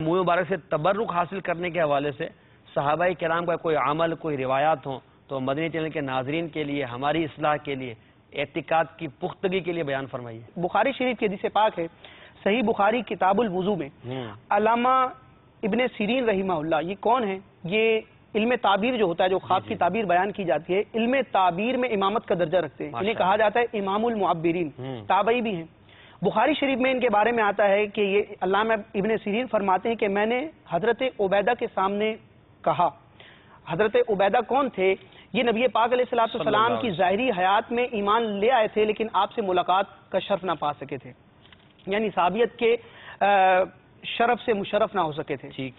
मुँह मुबारक से तबर्रुक हासिल करने के हवाले से सहाबा किराम का कोई अमल, कोई रिवायात हो तो मदनी चैनल के नाजरीन के लिए, हमारी इस्लाह के लिए, एतिकाद की पुख्तगी के लिए बयान फरमाइए। बुखारी शरीफ की हदीस पाक है, सही बुखारी किताबुल वुजू में अल्लामा इब्ने सीरीन रहीमहुल्लाह, ये कौन है? ये इल्म ताबीर जो होता है, जो ख्वाब की ताबीर बयान की जाती है, इल्म ताबीर में इमामत का दर्जा रखते हैं। इन्हें कहा जाता है इमामुल मुअब्बिरीन, ताबई भी हैं। बुखारी शरीफ में इनके बारे में आता है कि ये अल्लामा इब्ने सीरीन फरमाते हैं कि मैंने हजरत उबैदा के सामने कहा। हजरत उबैदा कौन थे? ये नबी पाक अलैहिस्सलाम की ज़ाहिरी हयात में ईमान ले आए थे, लेकिन आपसे मुलाकात का शर्फ ना पा सके थे, यानी साबियत के शरफ से मुशर्रफ ना हो सके थे। ठीक।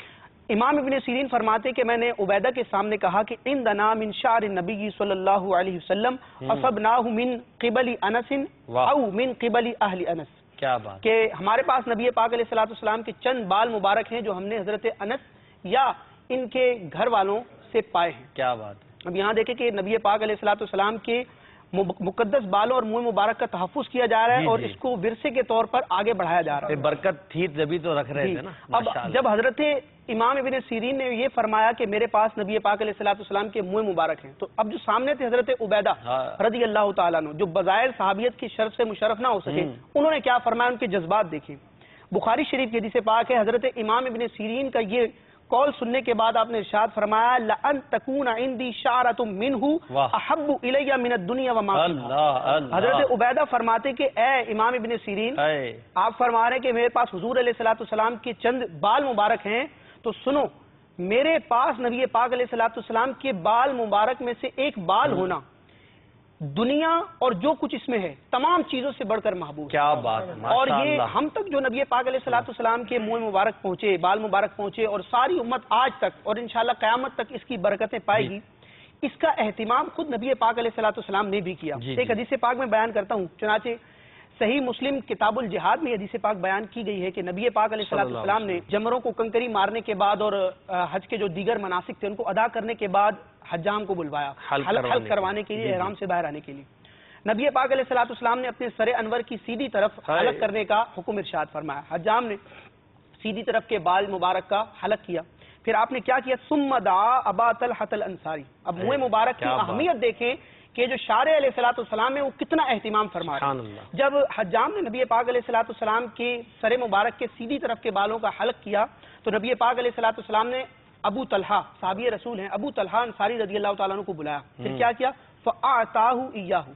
इमाम इब्ने सीरीन फरमाते कि मैंने उबैदा के सामने कहा कि इंदना मिन शार नबी सल्लल्लाहु अलैहि वसल्लम असबनाहु मिन क़िबली अनस औ मिन क़िबली अहली अनस। क्या बात कि हमारे पास नबी पाक अलैहिस्सलाम के चंद बाल मुबारक हैं जो हमने हजरत अनस या इनके घर वालों से पाए हैं। क्या बात है। अब यहाँ देखें कि नबी पाक अलैहिस्सलाम के मुकद्दस बालों और मुँह मुबारक का तहफ़्फ़ुज़ किया जा रहा है और इसको विरसे के तौर पर आगे बढ़ाया जा रहा है। बरकत थी तभी तो रख रहे थे ना। अब जब हजरत इमाम इब्ने सीरीन ने ये फरमाया कि मेरे पास नबी पाक अलैहिस्सलाम के मुँह मुबारक हैं, तो अब जो सामने थे हजरत उबैदा रज़ी अल्लाह तआला अन्हु, जो बज़ाहिर सहाबियत की शर्फ से मुशर्रफ ना हो सके, उन्होंने क्या फरमाया, उनके जज्बात देखें। बुखारी शरीफ की हदीस पाक है, हजरत इमाम इब्ने सीरीन का ये कौल सुनने के बाद आपने इरशाद फरमाया लअन तकूना इंदी शारतुम मिनहु अहब्बु इलैया मिनद दुनिया व मा फीहा। हजरत उबैदा फरमाते कि ए इमाम इब्ने सीरीन, आप फरमा रहे हैं कि मेरे पास हुजूर अलैहिस्सलाम के चंद बाल मुबारक हैं, तो सुनो, मेरे पास नबी पाक अलैहिस्सलाम के बाल मुबारक में से एक बाल होना दुनिया और जो कुछ इसमें है तमाम चीजों से बढ़कर महबूब। क्या बात है। और ये हम तक जो नबी पाक अलैहिस्सलाम के मुँह मुबारक पहुंचे, बाल मुबारक पहुंचे, और सारी उम्मत आज तक और इंशाअल्लाह क़यामत तक इसकी बरकतें पाएगी, इसका एहतिमाम खुद नबी पाक अलैहिस्सलाम ने भी किया। एक हदीस पाक में बयान करता हूँ, चुनाचे सही मुस्लिम किताबुल जिहाद में हदीस पाक बयान की गई है कि नबी पाक अलैहिस्सलाम ने जमरों को कंकरी मारने के बाद और हज के जो दीगर मनासिक थे उनको अदा करने के बाद हज्जाम को बुलवाया हल्क करवाने के लिए, एहराम से बाहर आने के लिए। नबी पाक अलैहिस्सलाम ने अपने सरे अनवर की सीधी तरफ हलक करने का हुक्म इरशाद फरमाया। हज्जाम ने सीधी तरफ के बाल मुबारक का हलक किया। फिर आपने क्या किया, सुम्मा दा अबा तलहतल अंसारी। अब मुँह मुबारक की अहमियत देखें कि जो शारे अलैहिस्सलाम है वो कितना एहतिमाम फरमा रहा है। जब हज्जाम ने नबी पाक अलैहिस्सलाम के सरे मुबारक के सीधी तरफ के बालों का हलक किया, तो नबी पाक अलैहिस्सलाम ने अबू तलहा, साहबी रसूल हैं, अबू तलहा अंसारी रज़ी अल्लाह तआला अन्हु को बुलाया। फिर क्या किया, फ़अताहु इय्याहु,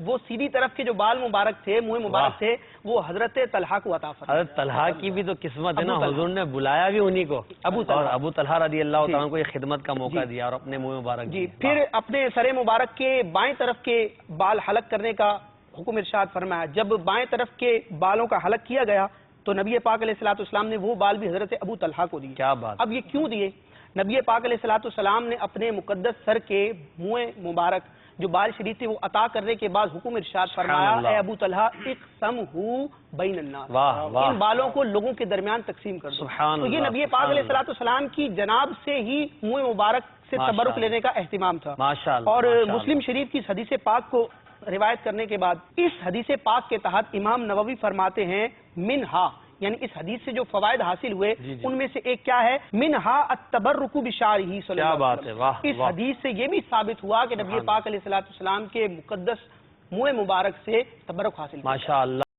वो सीधी तरफ के जो बाल मुबारक थे, मुँह मुबारक थे, वो हजरत तलहा को अता फरमाया। हजरत तलहा की भी तो किस्मत है ना, हुजूर ने बुलाया भी उन्हीं को, अबू तलहा रज़ी अल्लाह तआला को ये खिदमत का मौका दिया और अपने मुँह मुबारक जी। फिर अपने सरे मुबारक के बाएं तरफ के बाल हलक करने का हुक्म इरशाद फरमाया। जब बाएं तरफ के बालों का हलक किया गया तो नबी पाक अलैहिस्सलाम ने वो बाल भी हजरत अबू तलहा को दिए। क्या बात। अब ये क्यों दिए? नबी पाक अलैहिस्सलाम ने अपने मुकद्दस सर के मुँह मुबारक जो बाल शरीफ थे वो अता करने के बाद हुक्म इरशाद फरमाया, ए अबू तलहा इक़समहू बैनन्नास, इन बालों को लोगों के दरमियान तकसीम कर दो। तो ये नबी पाक अलैहिस्सलाम की जनाब से ही मुँह मुबारक से तबरुक लेने का एहतिमाम था। और मुस्लिम शरीफ की इस हदीस पाक को रिवायत करने के बाद इस हदीस पाक के तहत इमाम नववी फरमाते हैं मिनहा, यानी इस हदीस से जो फवायद हासिल हुए उनमें से एक क्या है, मिनहा अत्तबर्रुकु बिशारिही सल्लल्लाहु अलैहि वसल्लम। क्या बात है। इस हदीस से ये भी साबित हुआ कि नबी पाक अलैहिस्सलाम के मुकद्दस मुँह मुबारक से तबर्रुक हासिल। माशाअल्लाह।